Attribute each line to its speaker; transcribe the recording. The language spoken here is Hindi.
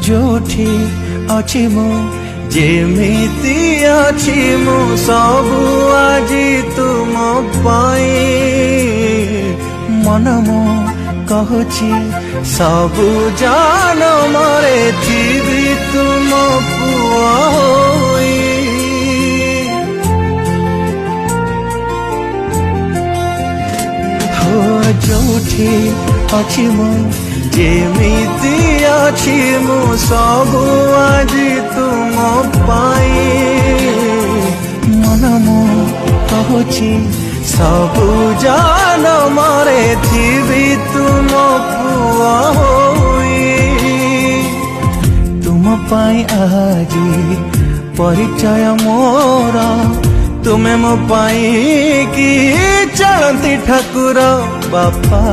Speaker 1: जोठी अछि मु जेमिति अछि मु सबु आजी तुम पाई मन मो कहछि सबु जान मरे थी तुम पुआ होई हो जोठी अछि मु जेमिति अछि मु सबु आजी तुम पाई मन मो कहछि सबु जान मरे थी तुम पुआ होई तुम पाई आजी परिचय मोर तुम्हें मो पाई कि चलती ठाकुर बापा